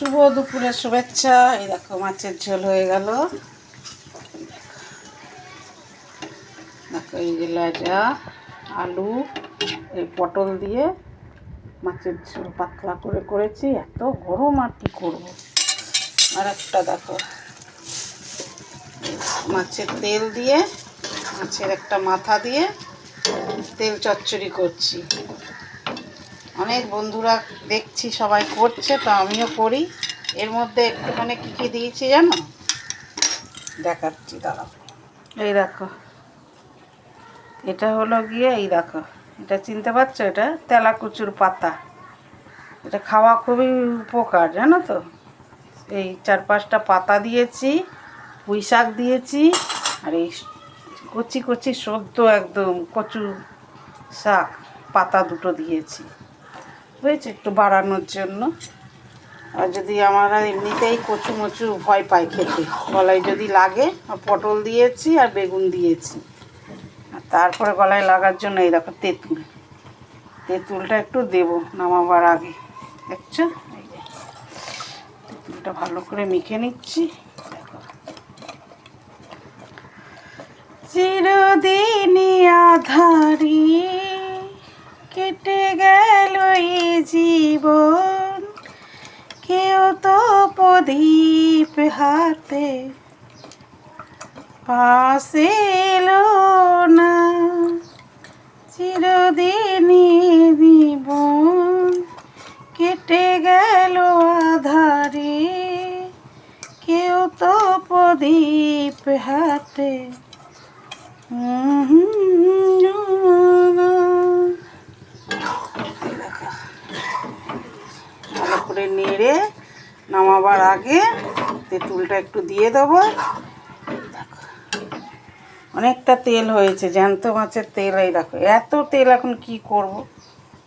শুভ দুপুরের শুভেচ্ছা। এই দেখো মাছের ঝোল হয়ে গেল। দেখো এইগুলা যা আলু এই পটল দিয়ে মাছের ঝোল পাতলা করে করেছি। এত গরম আর কি করবো। আর একটা দেখো মাছের তেল দিয়ে মাছের একটা মাথা দিয়ে তেল চচ্চড়ি করছি। অনেক বন্ধুরা দেখছি সবাই করছে, তো আমিও করি। এর মধ্যে একটুখানি কী কী দিয়েছি জানো, দেখাচ্ছি দাঁড়াও। এই দেখো এটা হলো গিয়ে, এই দেখো এটা চিনতে পারছো, এটা তেলাকুচুর পাতা। এটা খাওয়া খুবই উপকার জানো তো। এই 4-5টা পাতা দিয়েছি, পুঁই শাক দিয়েছি, আর এই কচি কচি সদ্য একদম কচু শাক পাতা দুটো দিয়েছি, বুঝেছি, একটু বাড়ানোর জন্য। আর যদি আমরা এমনিতেই কচু মচু ভয় পাই খেতে, গলায় যদি লাগে, পটল দিয়েছি আর বেগুন দিয়েছি। আর তারপরে গলায় লাগার জন্য এই দেখো তেঁতুলটা একটু দেবো নামাবার আগে। দেখছো, এই যে তেঁতুলটা ভালো করে মেখে নিচ্ছি। চিরদিনই আধারি কেটে গেল এই জীবন, কেউ তো প্রদীপ হাতে পাশে এলো না। চিরদিনই জীবন কেটে গেল আধারে, কেউ তো প্রদীপ হাতে ভালো করে নেড়ে নামাবার আগে তেঁতুলটা একটু দিয়ে দেবো। অনেকটা তেল হয়েছে, জ্যান্ত মাছের তেল। এই দেখো এত তেল এখন কি করব,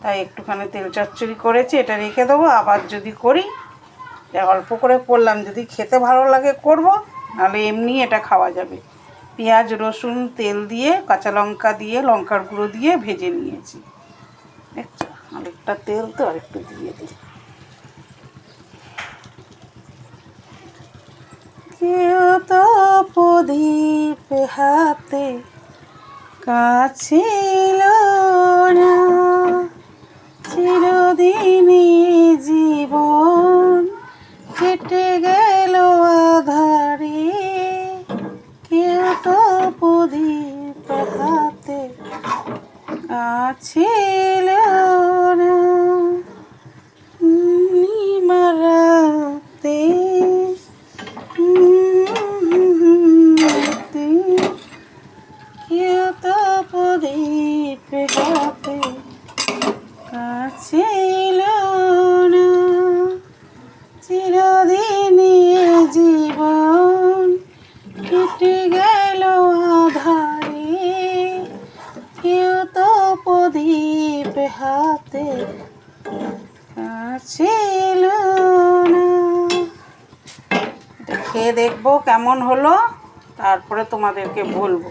তাই একটুখানি তেল চচ্চড়ি করেছি। এটা রেখে দেবো, আবার যদি করি অল্প করে করলাম, যদি খেতে ভালো লাগে করব, নাহলে এমনি এটা খাওয়া যাবে। পেঁয়াজ রসুন তেল দিয়ে কাঁচা লঙ্কা দিয়ে লঙ্কার গুঁড়ো দিয়ে ভেজে নিয়েছি। দেখছো অনেকটা তেল, তো আর একটু দিয়ে দিই। কেউ তো প্রদীপ হাতে কাছে এলো না, চিরদিনই জীবন কেটে গেল আধারে, কেউ তো প্রদীপ হাতে কাছে এলো না। নিমারাতে কেউ তো প্রদীপ হাতে কাছে এলো না, চিরদিনই জীবন কেটে গেল আধারে, কেউ তো প্রদীপ হাতে কাছে এলো না। এটা খেয়ে দেখবো কেমন হলো, তারপরে তোমাদেরকে বলবো।